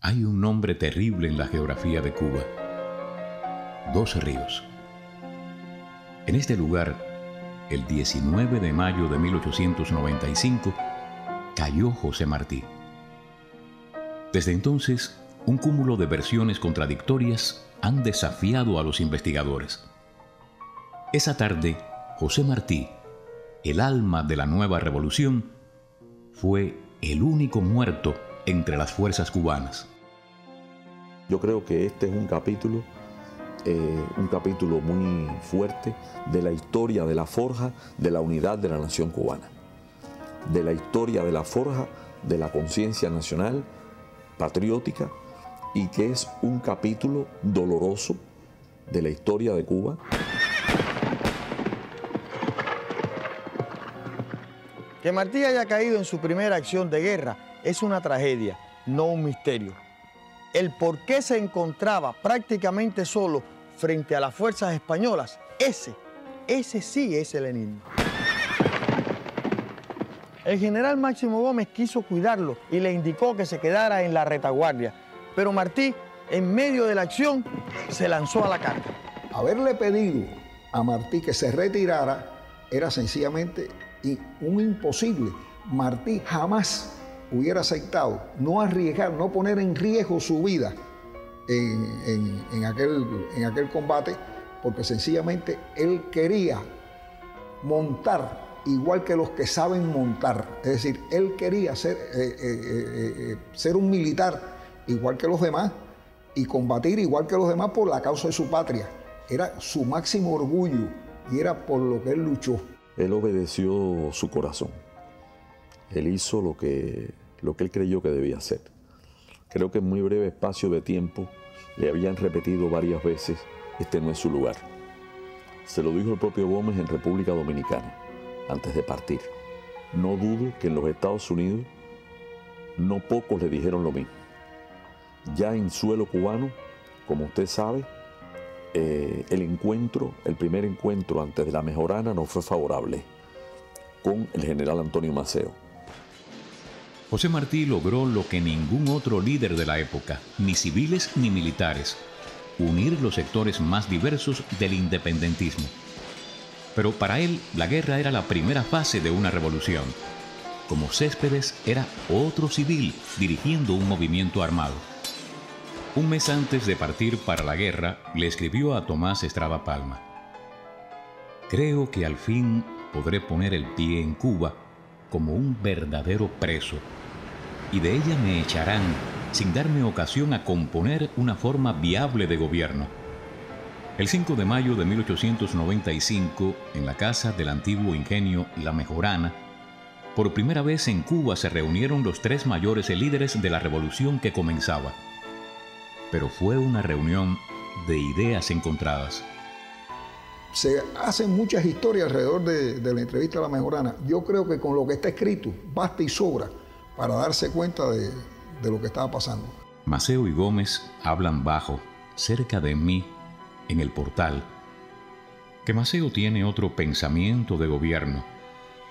Hay un nombre terrible en la geografía de Cuba: Dos Ríos. En este lugar, el 19 de mayo de 1895, cayó José Martí. Desde entonces, un cúmulo de versiones contradictorias han desafiado a los investigadores. Esa tarde, José Martí, el alma de la nueva revolución, fue el único muerto entre las fuerzas cubanas. Yo creo que este es un capítulo muy fuerte de la historia de la forja de la unidad de la nación cubana, de la historia de la forja de la conciencia nacional, patriótica, y que es un capítulo doloroso de la historia de Cuba. Que Martí haya caído en su primera acción de guerra es una tragedia, no un misterio. El por qué se encontraba prácticamente solo frente a las fuerzas españolas, ese sí es el enigma. El general Máximo Gómez quiso cuidarlo y le indicó que se quedara en la retaguardia, pero Martí, en medio de la acción, se lanzó a la carga. Haberle pedido a Martí que se retirara era sencillamente un imposible. Martí jamás hubiera aceptado no arriesgar, no poner en riesgo su vida en aquel combate, porque sencillamente él quería montar igual que los que saben montar. Es decir, él quería ser un militar igual que los demás y combatir igual que los demás por la causa de su patria. Era su máximo orgullo y era por lo que él luchó. Él obedeció su corazón. Él hizo lo que él creyó que debía hacer. Creo que en muy breve espacio de tiempo le habían repetido varias veces: este no es su lugar. Se lo dijo el propio Gómez en República Dominicana, antes de partir. No dudo que en los Estados Unidos no pocos le dijeron lo mismo. Ya en suelo cubano, como usted sabe, el primer encuentro antes de la Mejorana no fue favorable con el general Antonio Maceo. José Martí logró lo que ningún otro líder de la época, ni civiles ni militares: unir los sectores más diversos del independentismo. Pero para él, la guerra era la primera fase de una revolución. Como Céspedes, era otro civil dirigiendo un movimiento armado. Un mes antes de partir para la guerra, le escribió a Tomás Estrada Palma: creo que al fin podré poner el pie en Cuba como un verdadero preso, y de ella me echarán sin darme ocasión a componer una forma viable de gobierno. El 5 de mayo de 1895, en la casa del antiguo ingenio La Mejorana, por primera vez en Cuba se reunieron los tres mayores líderes de la revolución que comenzaba. Pero fue una reunión de ideas encontradas. Se hacen muchas historias alrededor de la entrevista a La Mejorana. Yo creo que con lo que está escrito basta y sobra para darse cuenta de lo que estaba pasando. Maceo y Gómez hablan bajo, cerca de mí, en el portal, que Maceo tiene otro pensamiento de gobierno,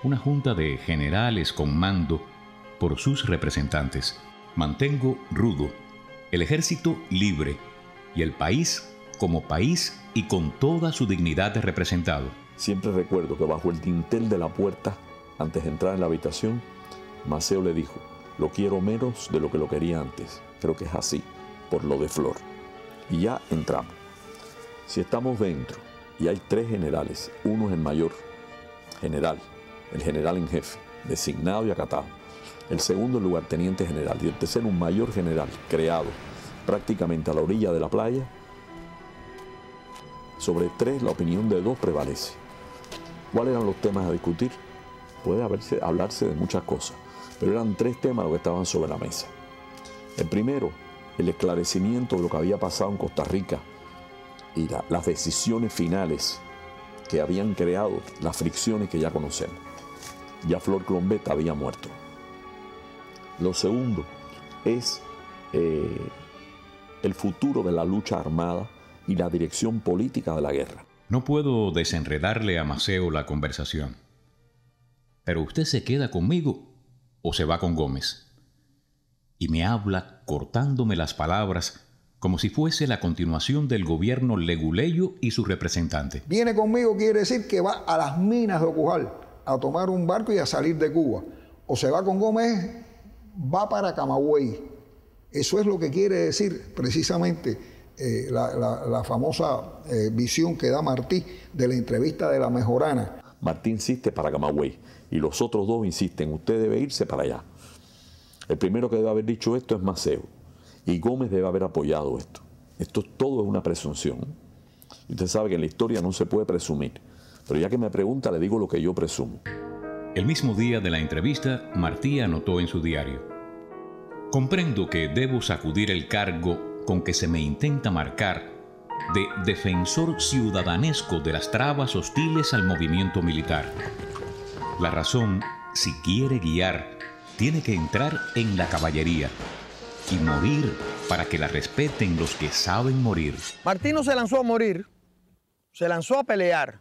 una junta de generales con mando por sus representantes. Mantengo rudo, el ejército libre y el país como país y con toda su dignidad de representado. Siempre recuerdo que bajo el dintel de la puerta, antes de entrar en la habitación, Maceo le dijo: lo quiero menos de lo que lo quería antes. Creo que es así, por lo de Flor. Y ya entramos. Si estamos dentro y hay tres generales, uno es el mayor general, el general en jefe, designado y acatado. El segundo, el lugarteniente general. Y el tercero, un mayor general, creado prácticamente a la orilla de la playa. Sobre tres, la opinión de dos prevalece. ¿Cuáles eran los temas a discutir? Puede hablarse de muchas cosas, pero eran tres temas los que estaban sobre la mesa. El primero, el esclarecimiento de lo que había pasado en Costa Rica y las decisiones finales que habían creado las fricciones que ya conocemos. Ya Flor Clombet había muerto. Lo segundo es el futuro de la lucha armada y la dirección política de la guerra. No puedo desenredarle a Maceo la conversación. ¿Pero usted se queda conmigo o se va con Gómez? y me habla cortándome las palabras como si fuese la continuación del gobierno leguleyo y su representante. Viene conmigo quiere decir que va a las minas de Ocujal a tomar un barco y a salir de Cuba. O se va con Gómez, va para Camagüey. Eso es lo que quiere decir precisamente la famosa visión que da Martí de la entrevista de la Mejorana. Martí insiste para Camagüey y los otros dos insisten, usted debe irse para allá. El primero que debe haber dicho esto es Maceo y Gómez debe haber apoyado esto. Esto todo es una presunción. Y usted sabe que en la historia no se puede presumir, pero ya que me pregunta le digo lo que yo presumo. El mismo día de la entrevista, Martí anotó en su diario: comprendo que debo sacudir el cargo con que se me intenta marcar de defensor ciudadanesco de las trabas hostiles al movimiento militar. La razón, si quiere guiar, tiene que entrar en la caballería y morir para que la respeten los que saben morir. Martí no se lanzó a morir, se lanzó a pelear.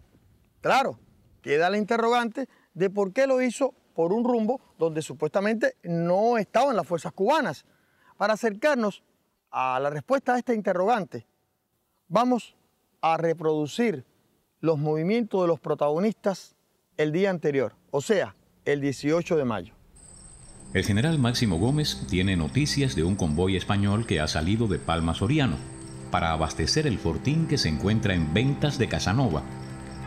Claro, queda la interrogante de por qué lo hizo por un rumbo donde supuestamente no estaban las fuerzas cubanas. Para acercarnos a la respuesta a esta interrogante, vamos a reproducir los movimientos de los protagonistas el día anterior, o sea, el 18 de mayo. El general Máximo Gómez tiene noticias de un convoy español que ha salido de Palma Soriano para abastecer el fortín que se encuentra en Ventas de Casanova,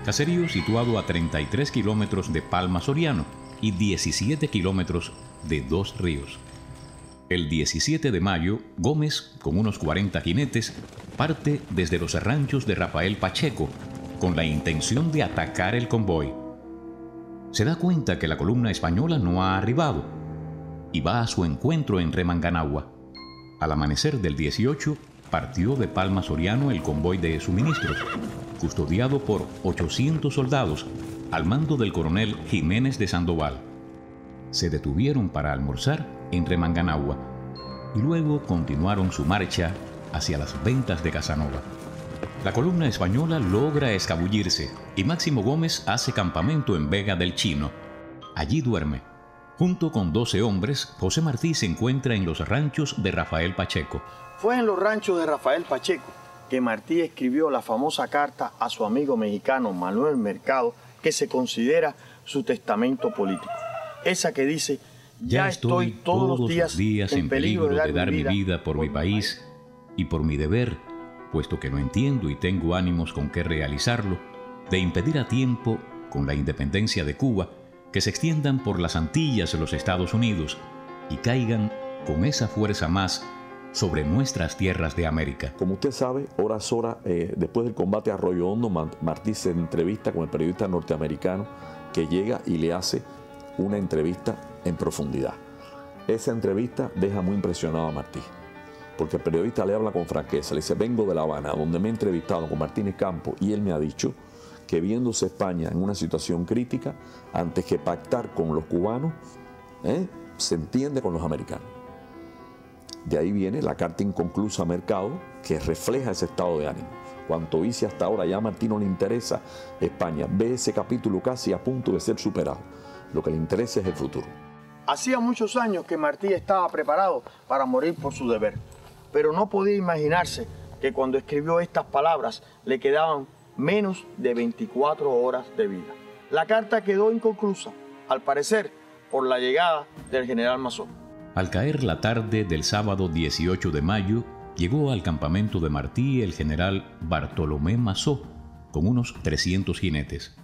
caserío situado a 33 kilómetros de Palma Soriano y 17 kilómetros de Dos Ríos. El 17 de mayo, Gómez, con unos 40 jinetes, parte desde los ranchos de Rafael Pacheco con la intención de atacar el convoy. Se da cuenta que la columna española no ha arribado y va a su encuentro en Remanganagua. Al amanecer del 18, partió de Palma Soriano el convoy de suministros, custodiado por 800 soldados al mando del coronel Jiménez de Sandoval. Se detuvieron para almorzar en Remanganagua y luego continuaron su marcha hacia las Ventas de Casanova. La columna española logra escabullirse y Máximo Gómez hace campamento en Vega del Chino. Allí duerme. Junto con 12 hombres, José Martí se encuentra en los ranchos de Rafael Pacheco. Fue en los ranchos de Rafael Pacheco que Martí escribió la famosa carta a su amigo mexicano Manuel Mercado, que se considera su testamento político. Esa que dice: ya estoy todos los días en peligro de dar mi vida por mi país y por mi deber, puesto que no entiendo y tengo ánimos con qué realizarlo, de impedir a tiempo, con la independencia de Cuba, que se extiendan por las Antillas de los Estados Unidos y caigan con esa fuerza más sobre nuestras tierras de América. Como usted sabe, horas después del combate a Arroyo Hondo, Martí se entrevista con el periodista norteamericano que llega y le hace una entrevista en profundidad. Esa entrevista deja muy impresionado a Martí, porque el periodista le habla con franqueza, le dice: vengo de La Habana, donde me he entrevistado con Martínez Campos, y él me ha dicho que viéndose España en una situación crítica, antes que pactar con los cubanos, se entiende con los americanos. De ahí viene la carta inconclusa a Mercado, que refleja ese estado de ánimo. Cuanto hice hasta ahora, ya a Martí no le interesa España. Ve ese capítulo casi a punto de ser superado. Lo que le interesa es el futuro. Hacía muchos años que Martí estaba preparado para morir por su deber, pero no podía imaginarse que cuando escribió estas palabras le quedaban menos de 24 horas de vida. La carta quedó inconclusa, al parecer, por la llegada del general Masó. Al caer la tarde del sábado 18 de mayo, llegó al campamento de Martí el general Bartolomé Masó, con unos 300 jinetes.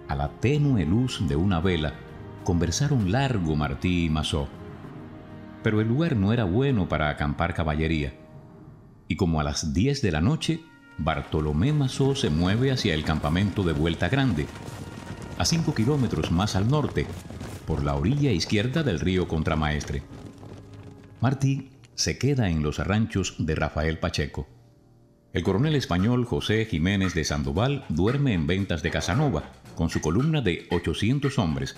A la tenue luz de una vela, conversaron largo Martí y Masó. Pero el lugar no era bueno para acampar caballería, y como a las 10 de la noche, Bartolomé Masó se mueve hacia el campamento de Vuelta Grande, a 5 kilómetros más al norte, por la orilla izquierda del río Contramaestre. Martí se queda en los ranchos de Rafael Pacheco. El coronel español José Jiménez de Sandoval duerme en Ventas de Casanova, con su columna de 800 hombres,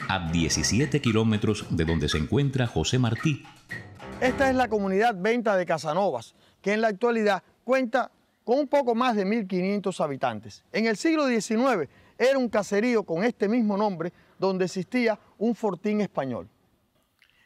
a 17 kilómetros de donde se encuentra José Martí. Esta es la comunidad Ventas de Casanovas, que en la actualidad cuenta con un poco más de 1.500 habitantes. En el siglo XIX era un caserío con este mismo nombre, donde existía un fortín español.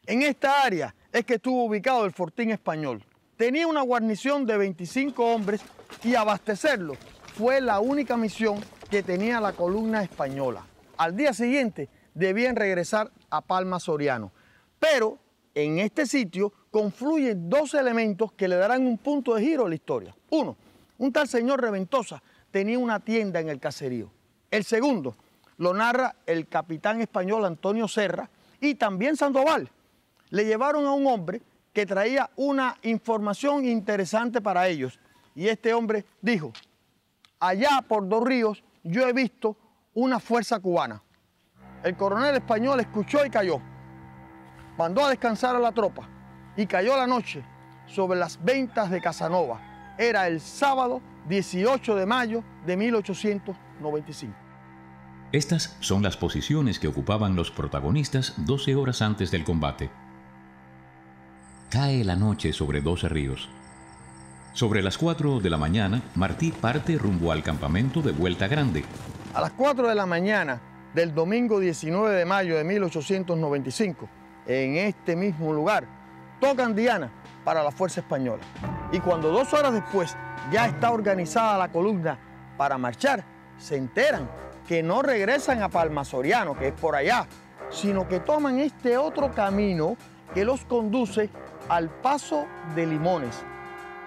En esta área es que estuvo ubicado el fortín español. Tenía una guarnición de 25 hombres y abastecerlo fue la única misión que tenía la columna española. Al día siguiente debían regresar a Palma Soriano. Pero en este sitio confluyen dos elementos que le darán un punto de giro a la historia. Uno, un tal señor Reventosa tenía una tienda en el caserío. El segundo lo narra el capitán español Antonio Serra y también Sandoval. Le llevaron a un hombre que traía una información interesante para ellos. Y este hombre dijo: allá por Dos Ríos yo he visto una fuerza cubana. El coronel español escuchó y cayó. Mandó a descansar a la tropa y cayó la noche sobre las ventas de Casanova. Era el sábado 18 de mayo de 1895. Estas son las posiciones que ocupaban los protagonistas 12 horas antes del combate. Cae la noche sobre 12 Ríos. Sobre las 4 de la mañana, Martí parte rumbo al campamento de Vuelta Grande. A las 4 de la mañana del domingo 19 de mayo de 1895, en este mismo lugar, tocan Diana para la fuerza española. Y cuando 2 horas después ya está organizada la columna para marchar, se enteran que no regresan a Palma Soriano, que es por allá, sino que toman este otro camino que los conduce al Paso de Limones.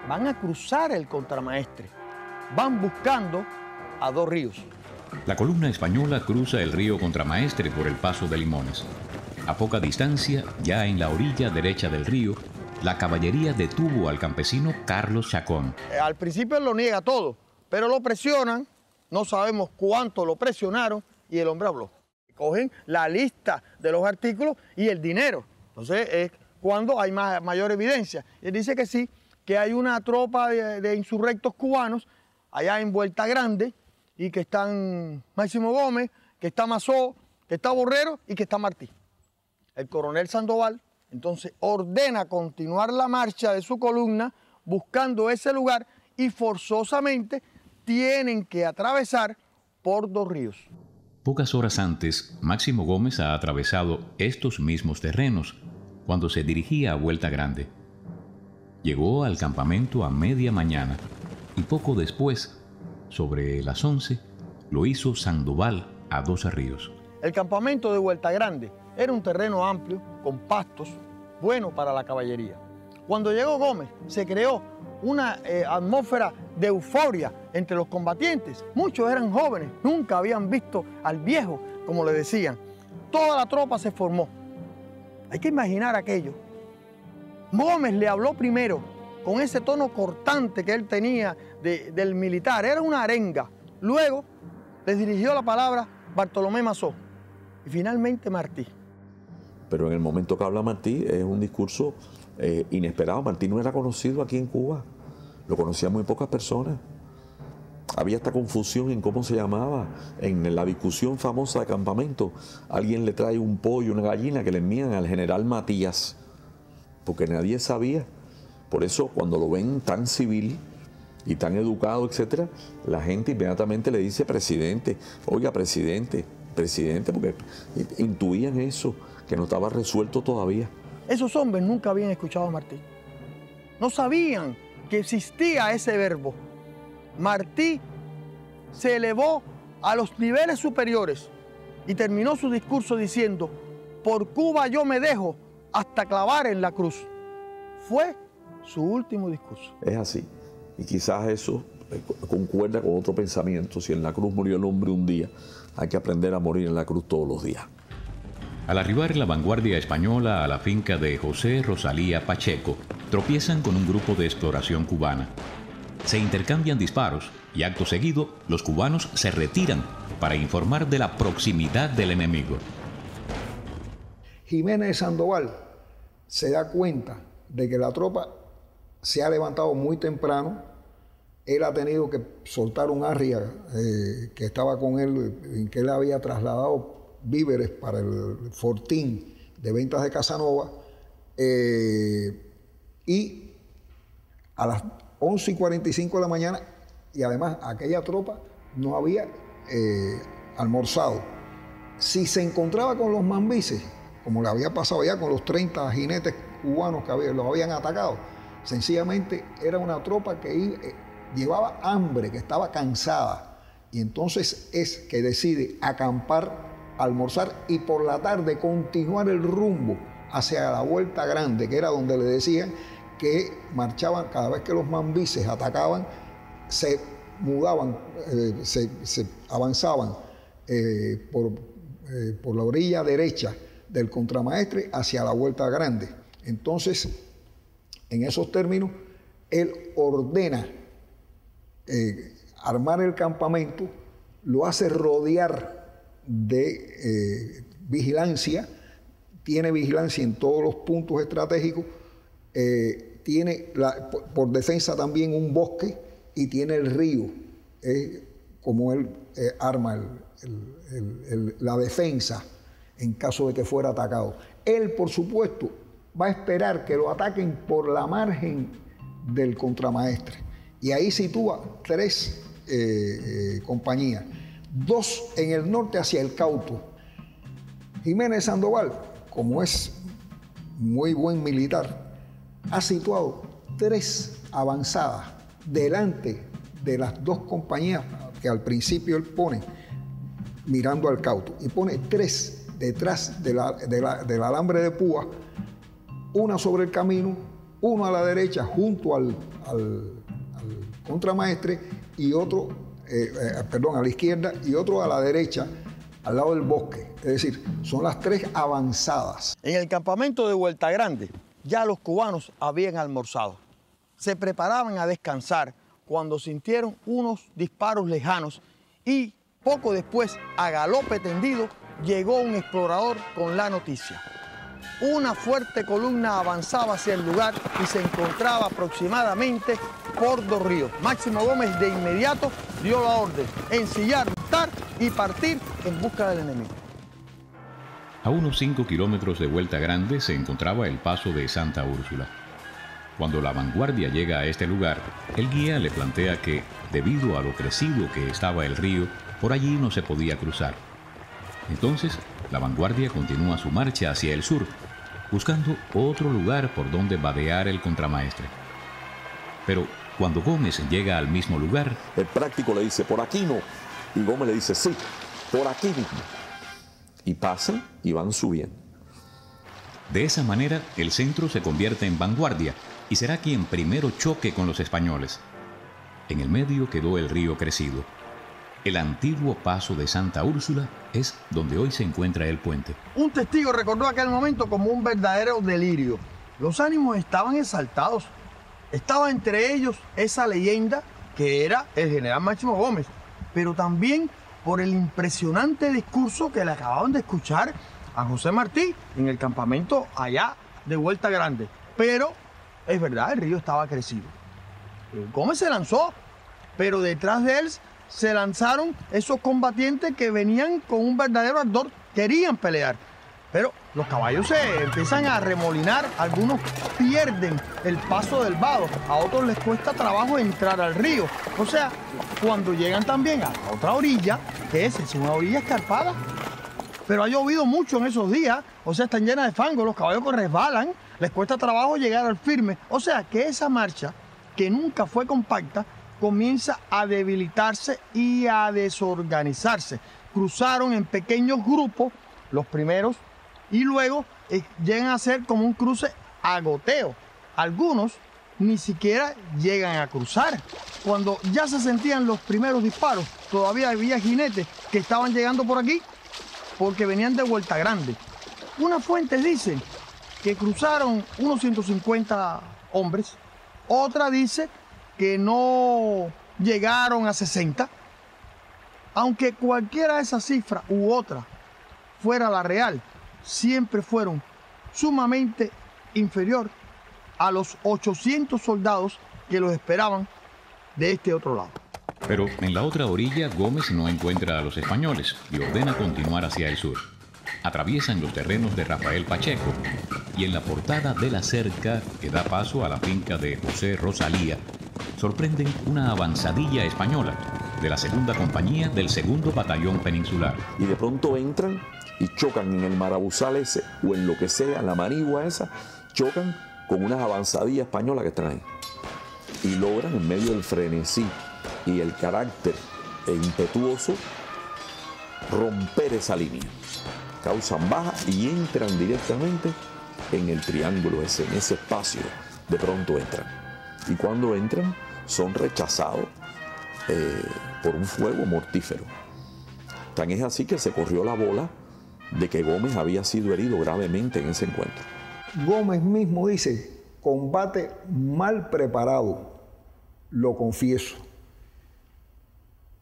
Van a cruzar el Contramaestre. Van buscando a Dos Ríos. La columna española cruza el río Contramaestre por el Paso de Limones. A poca distancia, ya en la orilla derecha del río, la caballería detuvo al campesino Carlos Chacón. Al principio él lo niega todo, pero lo presionan, no sabemos cuánto lo presionaron y el hombre habló. Cogen la lista de los artículos y el dinero. Entonces es cuando hay mayor evidencia. Él dice que sí, que hay una tropa de insurrectos cubanos allá en Vuelta Grande y que están Máximo Gómez, que está Mazó, que está Borrero y que está Martí. El coronel Sandoval entonces ordena continuar la marcha de su columna buscando ese lugar y forzosamente tienen que atravesar por Dos Ríos. Pocas horas antes, Máximo Gómez ha atravesado estos mismos terrenos cuando se dirigía a Vuelta Grande. Llegó al campamento a media mañana y poco después, sobre las 11, lo hizo Sandoval a 12 Ríos. El campamento de Vuelta Grande era un terreno amplio, con pastos, bueno para la caballería. Cuando llegó Gómez, se creó una atmósfera de euforia entre los combatientes. Muchos eran jóvenes, nunca habían visto al viejo, como le decían. Toda la tropa se formó. Hay que imaginar aquello. Gómez le habló primero con ese tono cortante que él tenía del militar. Era una arenga. Luego les dirigió la palabra Bartolomé Mazó y finalmente Martí. Pero en el momento que habla Martí es un discurso inesperado. Martí no era conocido aquí en Cuba. Lo conocían muy pocas personas. Había esta confusión en cómo se llamaba. En la discusión famosa de campamento, alguien le trae un pollo, una gallina que le envían al general Matías, porque nadie sabía. Por eso, cuando lo ven tan civil y tan educado, etcétera, la gente inmediatamente le dice presidente. Oiga, presidente, presidente, porque intuían eso, que no estaba resuelto todavía. Esos hombres nunca habían escuchado a Martí. No sabían que existía ese verbo. Martí se elevó a los niveles superiores y terminó su discurso diciendo: por Cuba yo me dejo hasta clavar en la cruz. Fue su último discurso. Es así. Y quizás eso concuerda con otro pensamiento. Si en la cruz murió el hombre un día, hay que aprender a morir en la cruz todos los días. Al arribar la vanguardia española a la finca de José Rosalía Pacheco, tropiezan con un grupo de exploración cubana. Se intercambian disparos y acto seguido los cubanos se retiran para informar de la proximidad del enemigo. Jiménez Sandoval se da cuenta de que la tropa se ha levantado muy temprano. Él ha tenido que soltar un arria que estaba con él, en que él había trasladado víveres para el fortín de ventas de Casanova, y a las 11:45 de la mañana, y además aquella tropa no había almorzado. Si se encontraba con los mambises, como le había pasado ya con los 30 jinetes cubanos que los habían atacado. Sencillamente era una tropa que llevaba hambre, que estaba cansada. Y entonces es que decide acampar, almorzar y por la tarde continuar el rumbo hacia la Vuelta Grande, que era donde le decían que marchaban cada vez que los mambises atacaban, se mudaban, se avanzaban por la orilla derecha del contramaestre hacia la Vuelta Grande. Entonces, en esos términos, él ordena armar el campamento, lo hace rodear de vigilancia, tiene vigilancia en todos los puntos estratégicos, tiene por defensa también un bosque y tiene el río, como él arma la defensa en caso de que fuera atacado. Él, por supuesto, va a esperar que lo ataquen por la margen del contramaestre. Y ahí sitúa 3 compañías, 2 en el norte hacia el Cauto. Jiménez Sandoval, como es muy buen militar, ha situado 3 avanzadas delante de las 2 compañías que al principio él pone mirando al Cauto, y pone 3 detrás del alambre de púa, una sobre el camino, uno a la derecha junto al contramaestre y otro, a la izquierda, y otro a la derecha al lado del bosque. Es decir, son las 3 avanzadas. En el campamento de Vuelta Grande ya los cubanos habían almorzado. Se preparaban a descansar cuando sintieron unos disparos lejanos y poco después, a galope tendido, llegó un explorador con la noticia. Una fuerte columna avanzaba hacia el lugar y se encontraba aproximadamente por 2 ríos. Máximo Gómez de inmediato dio la orden: ensillar, montar y partir en busca del enemigo. A unos 5 kilómetros de Vuelta Grande se encontraba el paso de Santa Úrsula. Cuando la vanguardia llega a este lugar, el guía le plantea que, debido a lo crecido que estaba el río, por allí no se podía cruzar. Entonces, la vanguardia continúa su marcha hacia el sur, buscando otro lugar por donde vadear el contramaestre. Pero cuando Gómez llega al mismo lugar, el práctico le dice, por aquí no. Y Gómez le dice, sí, por aquí mismo. Y pasan y van subiendo. De esa manera, el centro se convierte en vanguardia y será quien primero choque con los españoles. En el medio quedó el río crecido. El antiguo paso de Santa Úrsula es donde hoy se encuentra el puente. Un testigo recordó aquel momento como un verdadero delirio. Los ánimos estaban exaltados. Estaba entre ellos esa leyenda que era el general Máximo Gómez, pero también por el impresionante discurso que le acababan de escuchar a José Martí en el campamento allá de Vuelta Grande. Pero es verdad, el río estaba crecido. Gómez se lanzó, pero detrás de él se lanzaron esos combatientes que venían con un verdadero ardor, querían pelear. Pero los caballos se empiezan a remolinar, algunos pierden el paso del vado, a otros les cuesta trabajo entrar al río. O sea, cuando llegan también a la otra orilla, que es una orilla escarpada, pero ha llovido mucho en esos días, o sea, están llenas de fango, los caballos resbalan, les cuesta trabajo llegar al firme. O sea, que esa marcha, que nunca fue compacta, comienza a debilitarse y a desorganizarse. Cruzaron en pequeños grupos, los primeros, y luego llegan a ser como un cruce a goteo. Algunos ni siquiera llegan a cruzar. Cuando ya se sentían los primeros disparos, todavía había jinetes que estaban llegando por aquí porque venían de Vuelta Grande. Unas fuentes dicen que cruzaron unos 150 hombres, otra dice que no llegaron a 60, aunque cualquiera de esas cifras u otra fuera la real, siempre fueron sumamente inferior a los 800 soldados que los esperaban de este otro lado. Pero en la otra orilla, Gómez no encuentra a los españoles y ordena continuar hacia el sur. Atraviesan los terrenos de Rafael Pacheco y en la portada de la cerca que da paso a la finca de José Rosalía, sorprenden una avanzadilla española de la segunda compañía del segundo batallón peninsular. Y de pronto entran y chocan en el marabuzal ese o en lo que sea, en la manigua esa, chocan con unas avanzadillas españolas que están ahí. Y logran, en medio del frenesí y el carácter impetuoso, romper esa línea. Causan baja y entran directamente en el triángulo ese, en ese espacio. De pronto entran. Y cuando entran, son rechazados por un fuego mortífero. Tan es así que se corrió la bola de que Gómez había sido herido gravemente en ese encuentro. Gómez mismo dice, combate mal preparado, lo confieso.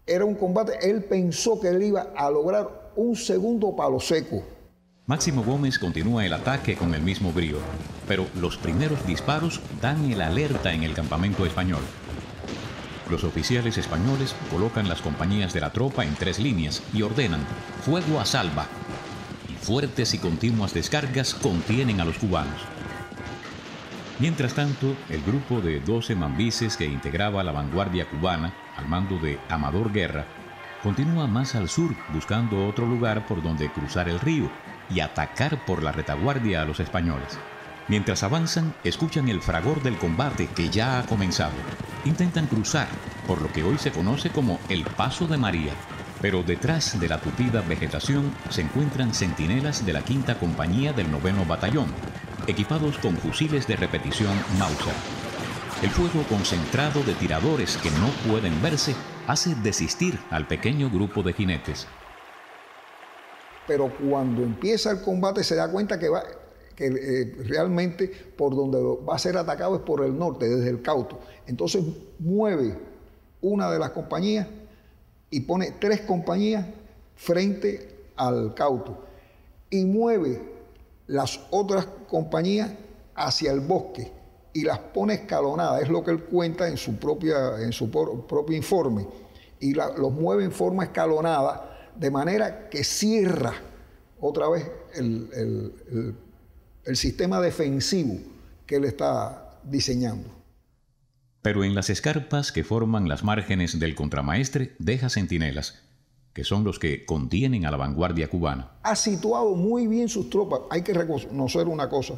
Era un combate, él pensó que él iba a lograr un segundo palo seco. Máximo Gómez continúa el ataque con el mismo brío, pero los primeros disparos dan el alerta en el campamento español. Los oficiales españoles colocan las compañías de la tropa en 3 líneas y ordenan fuego a salva. Y fuertes y continuas descargas contienen a los cubanos. Mientras tanto, el grupo de 12 mambises que integraba la vanguardia cubana, al mando de Amador Guerra, continúa más al sur buscando otro lugar por donde cruzar el río y atacar por la retaguardia a los españoles. Mientras avanzan, escuchan el fragor del combate que ya ha comenzado. Intentan cruzar por lo que hoy se conoce como el Paso de María, pero detrás de la tupida vegetación se encuentran centinelas de la 5ª Compañía del 9º Batallón, equipados con fusiles de repetición Mauser. El fuego concentrado de tiradores que no pueden verse hace desistir al pequeño grupo de jinetes. Pero cuando empieza el combate se da cuenta que realmente por donde va a ser atacado es por el norte, desde el Cauto. Entonces mueve una de las compañías y pone 3 compañías frente al Cauto y mueve las otras compañías hacia el bosque y las pone escalonadas, es lo que él cuenta en su propio informe, y los mueve en forma escalonada, de manera que cierra otra vez el sistema defensivo que él está diseñando. Pero en las escarpas que forman las márgenes del contramaestre deja centinelas, que son los que contienen a la vanguardia cubana. Ha situado muy bien sus tropas. Hay que reconocer una cosa.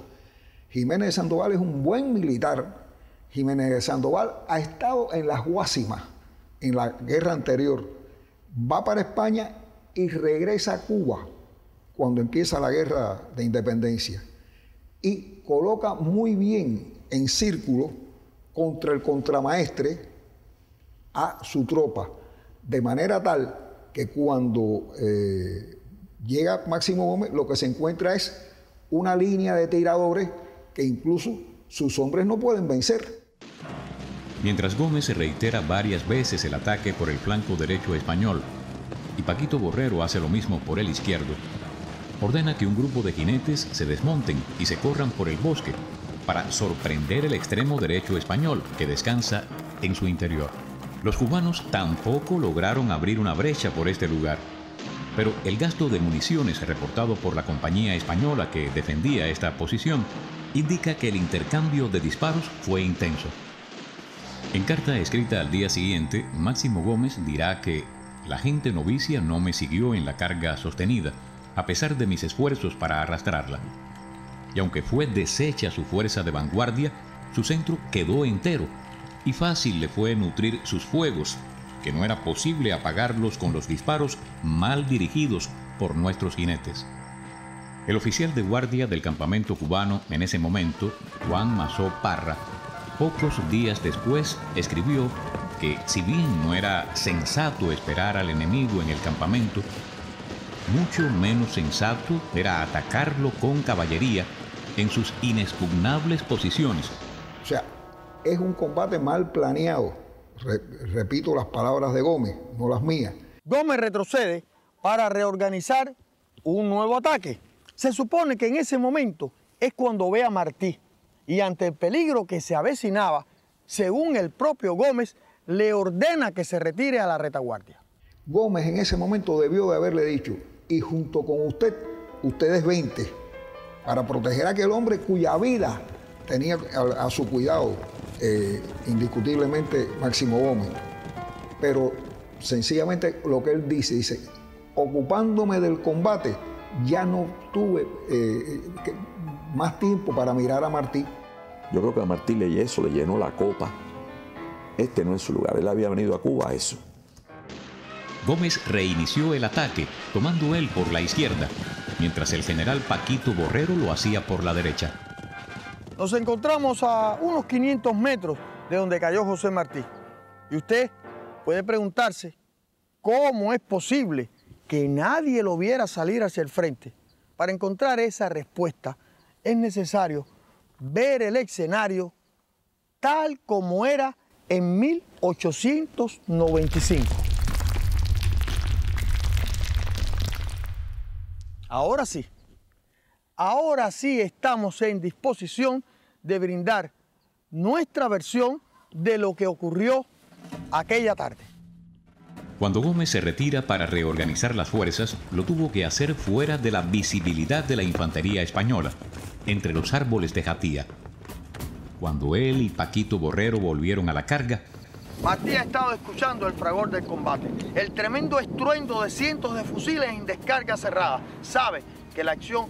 Jiménez de Sandoval es un buen militar. Jiménez de Sandoval ha estado en las Guásimas, en la guerra anterior. Va para España y regresa a Cuba cuando empieza la guerra de independencia. Y coloca muy bien en círculo contra el contramaestre a su tropa, de manera tal que cuando llega Máximo Gómez, lo que se encuentra es una línea de tiradores que incluso sus hombres no pueden vencer. Mientras Gómez se reitera varias veces el ataque por el flanco derecho español, y Paquito Borrero hace lo mismo por el izquierdo, ordena que un grupo de jinetes se desmonten y se corran por el bosque para sorprender el extremo derecho español que descansa en su interior. Los cubanos tampoco lograron abrir una brecha por este lugar, pero el gasto de municiones reportado por la compañía española que defendía esta posición indica que el intercambio de disparos fue intenso. En carta escrita al día siguiente, Máximo Gómez dirá que la gente novicia no me siguió en la carga sostenida, a pesar de mis esfuerzos para arrastrarla. Y aunque fue deshecha su fuerza de vanguardia, su centro quedó entero, y fácil le fue nutrir sus fuegos, que no era posible apagarlos con los disparos mal dirigidos por nuestros jinetes. El oficial de guardia del campamento cubano en ese momento, Juan Masó Parra, pocos días después escribió que si bien no era sensato esperar al enemigo en el campamento, mucho menos sensato era atacarlo con caballería en sus inexpugnables posiciones. O sea, es un combate mal planeado. Repito las palabras de Gómez, no las mías. Gómez retrocede para reorganizar un nuevo ataque. Se supone que en ese momento es cuando ve a Martí y ante el peligro que se avecinaba, según el propio Gómez, le ordena que se retire a la retaguardia. Gómez en ese momento debió de haberle dicho, y junto con usted, ustedes 20, para proteger a aquel hombre cuya vida tenía a su cuidado indiscutiblemente Máximo Gómez. Pero sencillamente lo que él dice, ocupándome del combate, ya no tuve más tiempo para mirar a Martí. Yo creo que a Martí le llenó la copa. Este no es su lugar, él había venido a Cuba a eso. Gómez reinició el ataque, tomando él por la izquierda, mientras el general Paquito Borrero lo hacía por la derecha. Nos encontramos a unos 500 metros de donde cayó José Martí. Y usted puede preguntarse cómo es posible que nadie lo viera salir hacia el frente. Para encontrar esa respuesta es necesario ver el escenario tal como era en 1895. Ahora sí estamos en disposición de brindar nuestra versión de lo que ocurrió aquella tarde. Cuando Gómez se retira para reorganizar las fuerzas, lo tuvo que hacer fuera de la visibilidad de la infantería española, entre los árboles de Jatía. Cuando él y Paquito Borrero volvieron a la carga, Martí ha estado escuchando el fragor del combate, el tremendo estruendo de cientos de fusiles en descarga cerrada. Sabe que la acción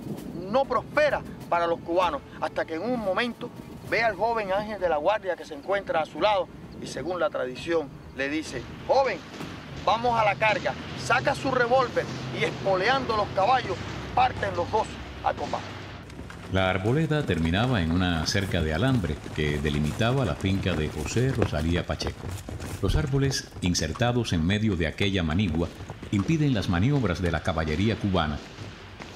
no prospera para los cubanos hasta que en un momento ve al joven Ángel de la Guardia que se encuentra a su lado y, según la tradición, le dice: joven, vamos a la carga. Saca su revólver y, espoleando los caballos, parten los dos al combate. la arboleda terminaba en una cerca de alambre que delimitaba la finca de José Rosalía Pacheco. Los árboles insertados en medio de aquella manigua impiden las maniobras de la caballería cubana,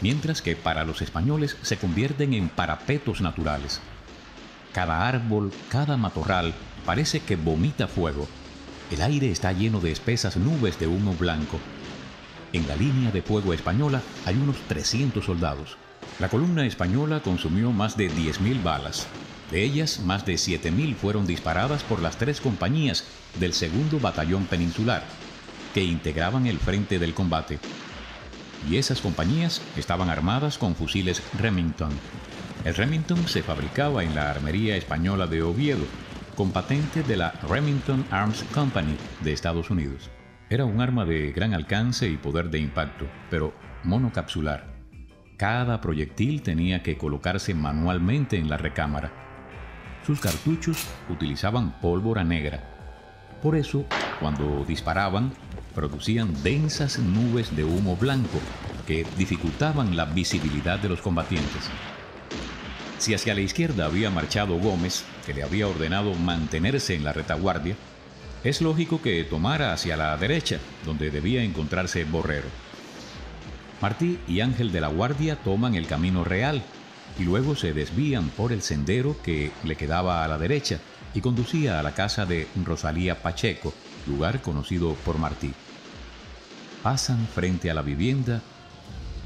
mientras que para los españoles se convierten en parapetos naturales. Cada árbol, cada matorral parece que vomita fuego. El aire está lleno de espesas nubes de humo blanco. En la línea de fuego española hay unos 300 soldados. La columna española consumió más de 10.000 balas. De ellas, más de 7.000 fueron disparadas por las 3 compañías del 2º Batallón Peninsular, que integraban el frente del combate. Y esas compañías estaban armadas con fusiles Remington. El Remington se fabricaba en la armería española de Oviedo, con patente de la Remington Arms Company de Estados Unidos. Era un arma de gran alcance y poder de impacto, pero monocapsular. Cada proyectil tenía que colocarse manualmente en la recámara. Sus cartuchos utilizaban pólvora negra. Por eso, cuando disparaban, producían densas nubes de humo blanco que dificultaban la visibilidad de los combatientes. Si hacia la izquierda había marchado Gómez, que le había ordenado mantenerse en la retaguardia, es lógico que tomara hacia la derecha, donde debía encontrarse Borrero. Martí y Ángel de la Guardia toman el camino real y luego se desvían por el sendero que le quedaba a la derecha y conducía a la casa de Rosalía Pacheco, lugar conocido por Martí. Pasan frente a la vivienda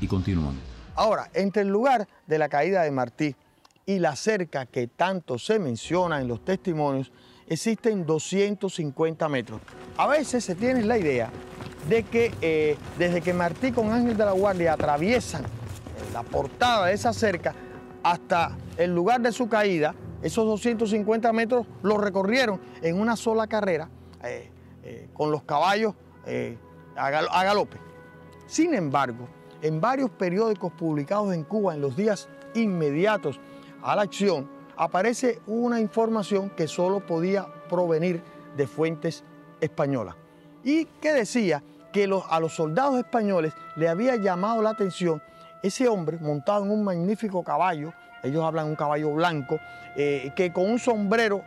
y continúan. Ahora, entre el lugar de la caída de Martí y la cerca que tanto se menciona en los testimonios, existen 250 metros. A veces se tiene la idea de que desde que Martí con Ángel de la Guardia atraviesan la portada de esa cerca hasta el lugar de su caída, esos 250 metros los recorrieron en una sola carrera con los caballos a galope. Sin embargo, en varios periódicos publicados en Cuba en los días inmediatos a la acción, aparece una información que solo podía provenir de fuentes españolas y que decía que a los soldados españoles le había llamado la atención ese hombre montado en un magnífico caballo, ellos hablan de un caballo blanco, que con un sombrero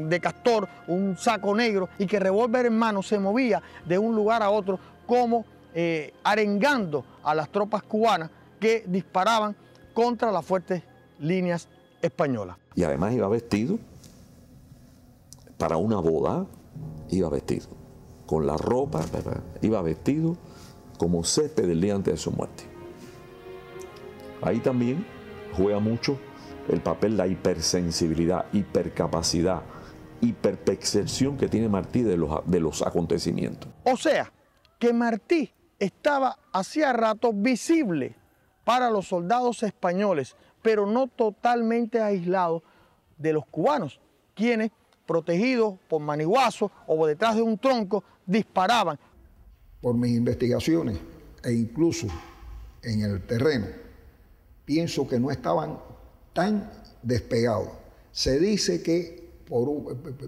de castor, un saco negro y que revólver en mano se movía de un lugar a otro como arengando a las tropas cubanas que disparaban contra las fuertes líneas españolas. Y además iba vestido para una boda, iba vestido con la ropa, iba vestido como césped del día antes de su muerte. Ahí también juega mucho el papel, la hipersensibilidad, hipercapacidad, hiperpercepción que tiene Martí de los acontecimientos. O sea, que Martí estaba hacía rato visible para los soldados españoles, pero no totalmente aislado de los cubanos, quienes, protegidos por maniguazos o detrás de un tronco, disparaban. Por mis investigaciones e incluso en el terreno, pienso que no estaban tan despegados. Se dice que,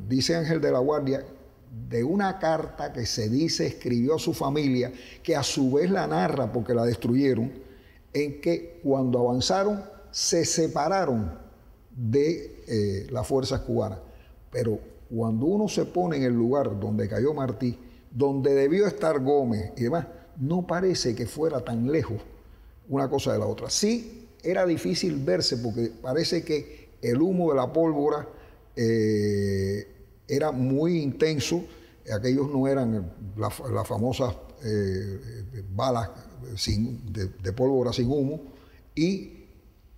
dice Ángel de la Guardia, de una carta que se dice escribió a su familia, que a su vez la narra porque la destruyeron, en que cuando avanzaron se separaron de las fuerzas cubanas. Pero cuando uno se pone en el lugar donde cayó Martí, donde debió estar Gómez y demás, no parece que fuera tan lejos una cosa de la otra. Sí, era difícil verse porque parece que el humo de la pólvora era muy intenso. Aquellos no eran las famosas balas de pólvora sin humo, y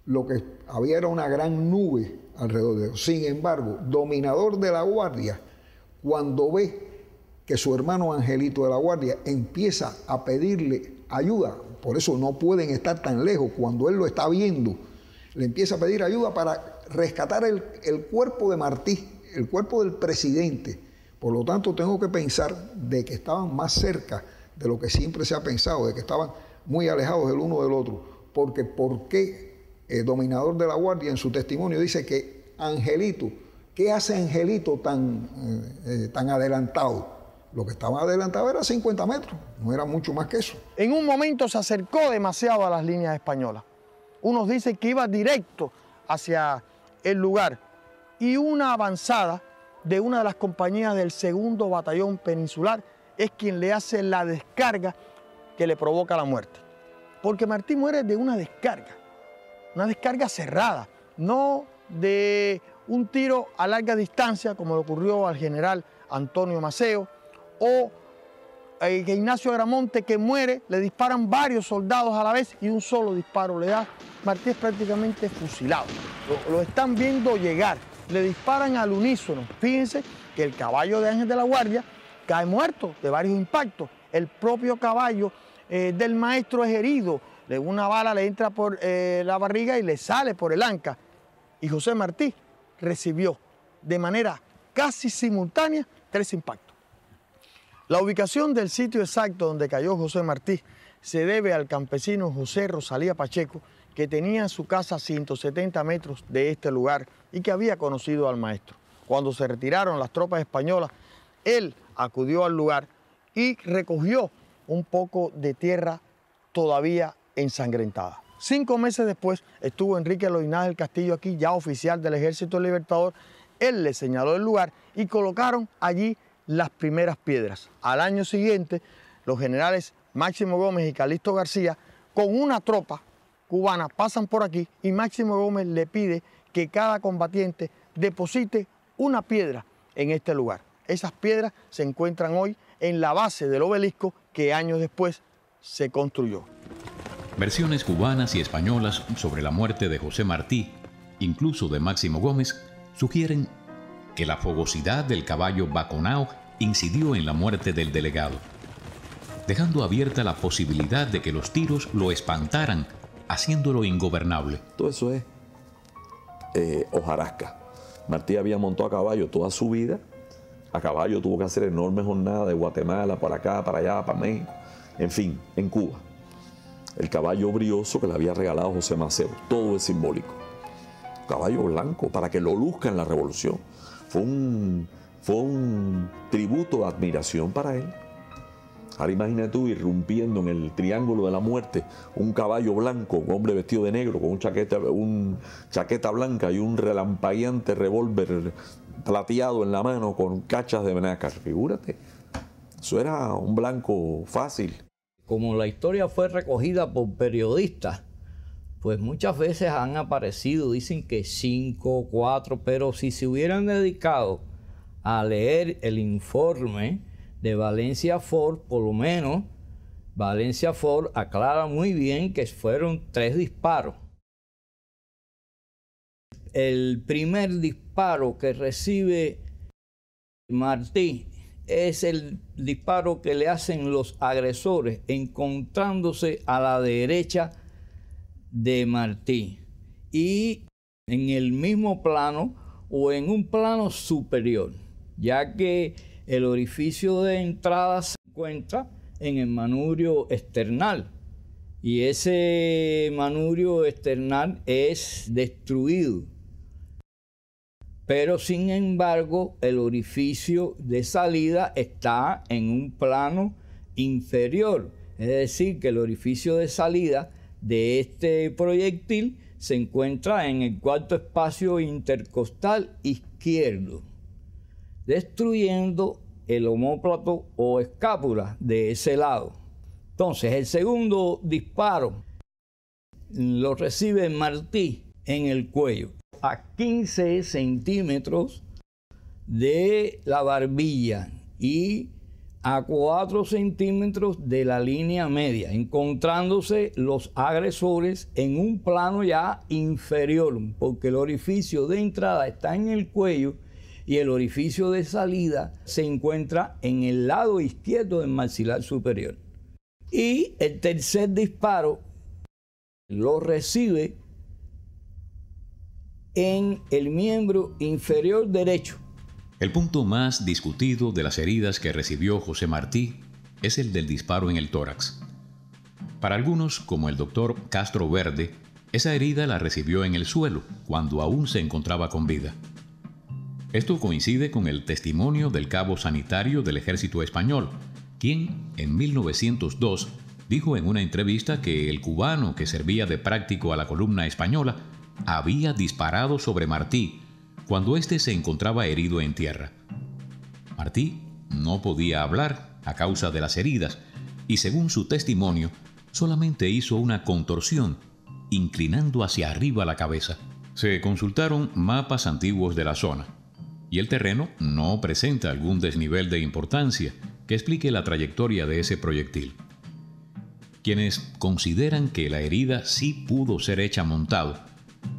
lo que había era una gran nube alrededor de ellos. Sin embargo, Dominador de la Guardia, cuando ve que su hermano Angelito de la Guardia empieza a pedirle ayuda, por eso no pueden estar tan lejos, cuando él lo está viendo, le empieza a pedir ayuda para rescatar el cuerpo de Martí, el cuerpo del presidente. Por lo tanto, tengo que pensar de que estaban más cerca de lo que siempre se ha pensado, de que estaban muy alejados el uno del otro. Porque ¿por qué el Dominador de la Guardia en su testimonio dice que Angelito, qué hace Angelito tan adelantado? Lo que estaba adelantado era 50 metros, no era mucho más que eso. En un momento se acercó demasiado a las líneas españolas. Unos dicen que iba directo hacia el lugar, y una avanzada de una de las compañías del 2º Batallón Peninsular es quien le hace la descarga que le provoca la muerte. Porque Martí muere de una descarga cerrada, no de un tiro a larga distancia como le ocurrió al general Antonio Maceo, o que Ignacio Agramonte, que muere, le disparan varios soldados a la vez y un solo disparo le da. Martí es prácticamente fusilado. Lo están viendo llegar, le disparan al unísono. Fíjense que el caballo de Ángel de la Guardia cae muerto de varios impactos. El propio caballo del maestro es herido. Una bala le entra por la barriga y le sale por el anca. Y José Martí recibió de manera casi simultánea 3 impactos. La ubicación del sitio exacto donde cayó José Martí se debe al campesino José Rosalía Pacheco, que tenía su casa a 170 metros de este lugar y que había conocido al maestro. Cuando se retiraron las tropas españolas, él acudió al lugar y recogió un poco de tierra todavía ensangrentada. 5 meses después estuvo Enrique Linaje del Castillo aquí, ya oficial del Ejército Libertador. Él le señaló el lugar y colocaron allí las primeras piedras. Al año siguiente, los generales Máximo Gómez y Calixto García, con una tropa cubana, pasan por aquí y Máximo Gómez le pide que cada combatiente deposite una piedra en este lugar. Esas piedras se encuentran hoy en la base del obelisco que años después se construyó. Versiones cubanas y españolas sobre la muerte de José Martí, incluso de Máximo Gómez, sugieren que la fogosidad del caballo Baconao incidió en la muerte del delegado, dejando abierta la posibilidad de que los tiros lo espantaran, haciéndolo ingobernable. Todo eso es hojarasca. Martí había montado a caballo toda su vida. A caballo tuvo que hacer enormes jornadas de Guatemala para acá, para allá, para México. En fin, en Cuba. El caballo brioso que le había regalado José Maceo. Todo es simbólico. Caballo blanco para que lo luzca en la revolución. Fue un tributo de admiración para él. Ahora imagínate tú irrumpiendo en el triángulo de la muerte, un caballo blanco, un hombre vestido de negro, con un chaqueta blanca y un relampagueante revólver plateado en la mano con cachas de nácar. Figúrate, eso era un blanco fácil. Como la historia fue recogida por periodistas, pues muchas veces han aparecido, dicen que 5, 4, pero si se hubieran dedicado a leer el informe de Valencia Ford, por lo menos Valencia Ford aclara muy bien que fueron 3 disparos. El primer disparo que recibe Martí es el disparo que le hacen los agresores encontrándose a la derecha de Martí y en el mismo plano o en un plano superior, ya que el orificio de entrada se encuentra en el manubrio external y ese manubrio external es destruido. Pero sin embargo, el orificio de salida está en un plano inferior. Es decir, que el orificio de salida de este proyectil se encuentra en el cuarto espacio intercostal izquierdo, destruyendo el omóplato o escápula de ese lado. Entonces, el segundo disparo lo recibe Martí en el cuello, a 15 centímetros de la barbilla y a 4 centímetros de la línea media, encontrándose los agresores en un plano ya inferior, porque el orificio de entrada está en el cuello y el orificio de salida se encuentra en el lado izquierdo del maxilar superior. Y el tercer disparo lo recibe en el miembro inferior derecho. El punto más discutido de las heridas que recibió José Martí es el del disparo en el tórax. Para algunos, como el doctor Castro Verde, esa herida la recibió en el suelo, cuando aún se encontraba con vida. Esto coincide con el testimonio del cabo sanitario del Ejército Español, quien, en 1902, dijo en una entrevista que el cubano que servía de práctico a la columna española había disparado sobre Martí cuando éste se encontraba herido en tierra. Martí no podía hablar a causa de las heridas y, según su testimonio, solamente hizo una contorsión, inclinando hacia arriba la cabeza. Se consultaron mapas antiguos de la zona y el terreno no presenta algún desnivel de importancia que explique la trayectoria de ese proyectil. Quienes consideran que la herida sí pudo ser hecha montado,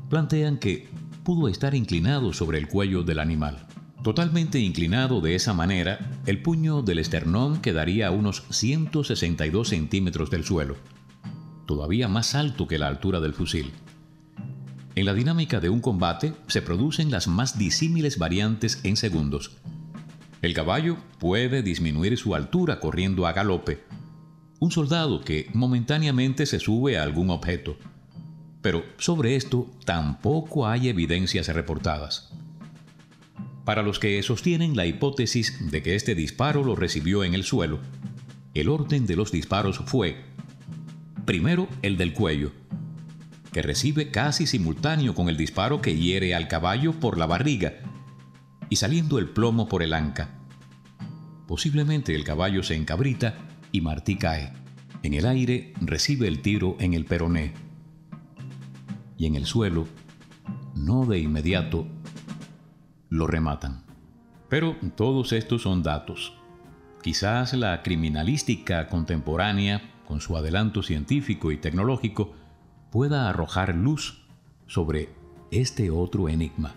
plantean que pudo estar inclinado sobre el cuello del animal. Totalmente inclinado de esa manera, el puño del esternón quedaría a unos 162 centímetros del suelo, todavía más alto que la altura del fusil. En la dinámica de un combate se producen las más disímiles variantes en segundos. El caballo puede disminuir su altura corriendo a galope. Un soldado que momentáneamente se sube a algún objeto. Pero sobre esto tampoco hay evidencias reportadas. Para los que sostienen la hipótesis de que este disparo lo recibió en el suelo, el orden de los disparos fue: primero el del cuello, que recibe casi simultáneo con el disparo que hiere al caballo por la barriga y saliendo el plomo por el anca. Posiblemente el caballo se encabrita y Martí cae. En el aire recibe el tiro en el peroné. Y en el suelo, no de inmediato, lo rematan. Pero todos estos son datos. Quizás la criminalística contemporánea, con su adelanto científico y tecnológico, pueda arrojar luz sobre este otro enigma.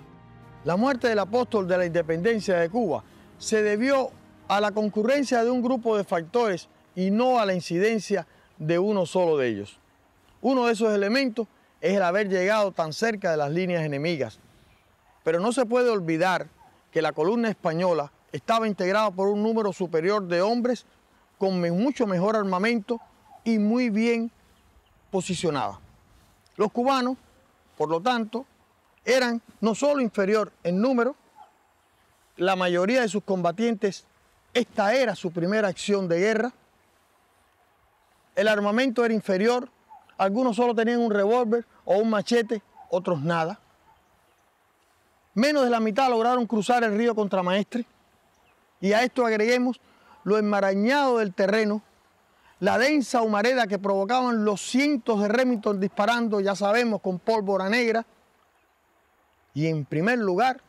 La muerte del apóstol de la independencia de Cuba se debió a la concurrencia de un grupo de factores y no a la incidencia de uno solo de ellos. Uno de esos elementos es el haber llegado tan cerca de las líneas enemigas. Pero no se puede olvidar que la columna española estaba integrada por un número superior de hombres con mucho mejor armamento y muy bien posicionada. Los cubanos, por lo tanto, eran no solo inferior en número, la mayoría de sus combatientes, esta era su primera acción de guerra, el armamento era inferior, algunos solo tenían un revólver o un machete, otros nada. Menos de la mitad lograron cruzar el río Contramaestre, y a esto agreguemos lo enmarañado del terreno, la densa humareda que provocaban los cientos de Remington disparando, ya sabemos, con pólvora negra, y en primer lugar,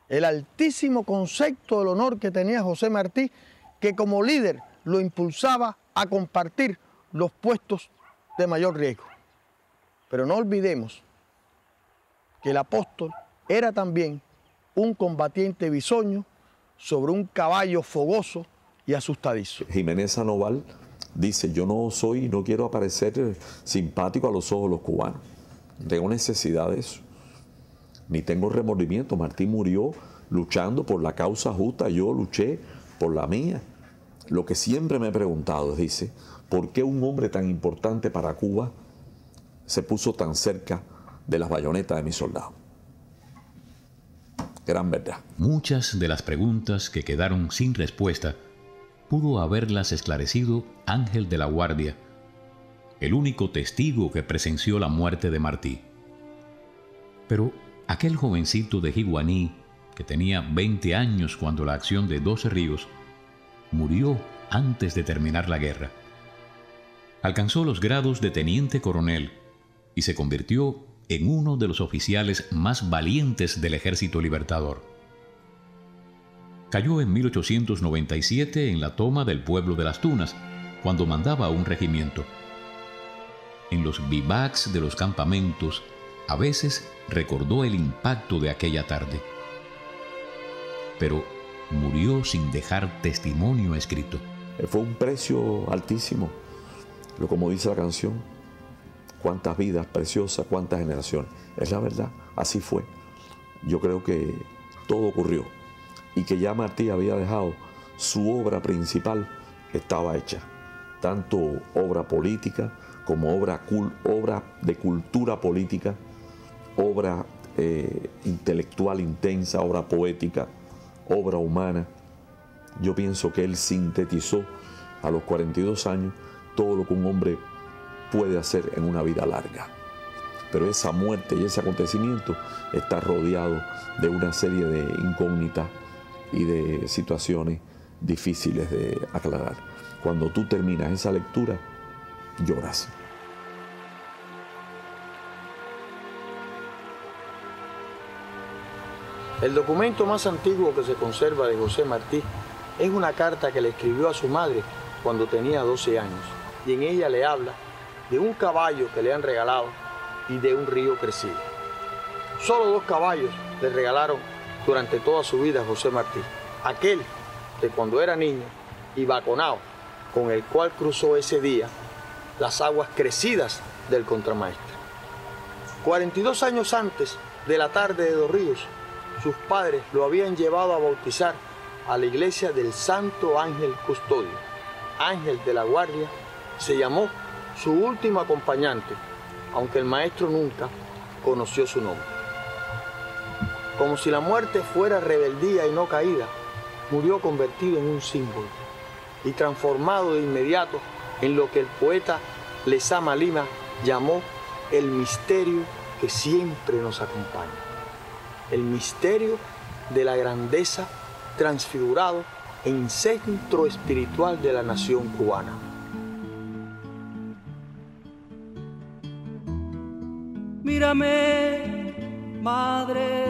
el altísimo concepto del honor que tenía José Martí, que como líder lo impulsaba a compartir los puestos de mayor riesgo. Pero no olvidemos que el apóstol era también un combatiente bisoño sobre un caballo fogoso y asustadizo. Jiménez Sandoval dice: yo no quiero aparecer simpático a los ojos de los cubanos. No tengo necesidad de eso. Ni tengo remordimiento. Martí murió luchando por la causa justa, yo luché por la mía. lo que siempre me he preguntado es, dice, ¿por qué un hombre tan importante para Cuba se puso tan cerca de las bayonetas de mis soldados? Gran verdad. Muchas de las preguntas que quedaron sin respuesta pudo haberlas esclarecido Ángel de la Guardia, el único testigo que presenció la muerte de Martí. Pero aquel jovencito de Jiguaní, que tenía 20 años cuando la acción de 12 Ríos, murió antes de terminar la guerra. Alcanzó los grados de teniente coronel y se convirtió en uno de los oficiales más valientes del Ejército Libertador. Cayó en 1897 en la toma del pueblo de Las Tunas, cuando mandaba un regimiento. En los vivacs de los campamentos, a veces recordó el impacto de aquella tarde. Pero murió sin dejar testimonio escrito. Fue un precio altísimo, como dice la canción, cuántas vidas preciosas, cuántas generaciones. Es la verdad, así fue. Yo creo que todo ocurrió y que ya Martí había dejado su obra principal, estaba hecha. Tanto obra política como obra de cultura política, obra intelectual intensa, obra poética, obra humana. Yo pienso que él sintetizó a los 42 años todo lo que un hombre puede hacer en una vida larga. Pero esa muerte y ese acontecimiento está rodeado de una serie de incógnitas y de situaciones difíciles de aclarar. Cuando tú terminas esa lectura, lloras. El documento más antiguo que se conserva de José Martí es una carta que le escribió a su madre cuando tenía 12 años, y en ella le habla de un caballo que le han regalado y de un río crecido. Solo 2 caballos le regalaron durante toda su vida a José Martí. Aquel que cuando era niño y Baconao, con el cual cruzó ese día las aguas crecidas del Contramaestre. 42 años antes de la tarde de 2 Ríos, sus padres lo habían llevado a bautizar a la iglesia del Santo Ángel Custodio. Ángel de la Guardia se llamó su último acompañante, aunque el maestro nunca conoció su nombre. Como si la muerte fuera rebeldía y no caída, murió convertido en un símbolo y transformado de inmediato en lo que el poeta Lezama Lima llamó el misterio que siempre nos acompaña. El misterio de la grandeza transfigurado en centro espiritual de la nación cubana. Mírame, madre,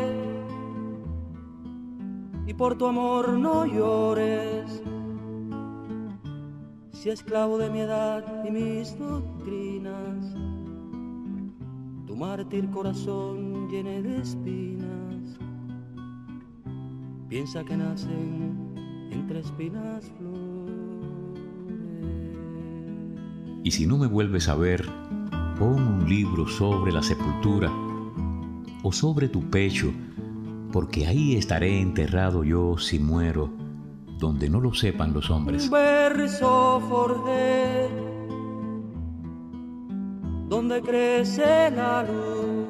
y por tu amor no llores. Si esclavo de mi edad y mis doctrinas, tu mártir corazón llene de espinas, piensa que nacen entre espinas flores. Y si no me vuelves a ver, pon un libro sobre la sepultura o sobre tu pecho, porque ahí estaré enterrado yo si muero, donde no lo sepan los hombres. Un verso forjé, donde crece la luz.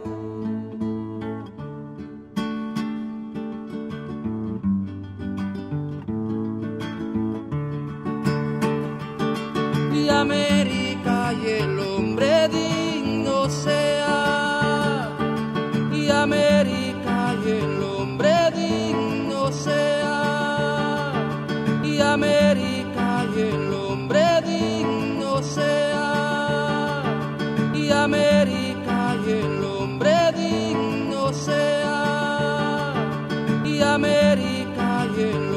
Y América y el hombre digno sea, y América y el hombre digno sea, y América y el hombre digno sea, y América y el hombre digno sea, y América y el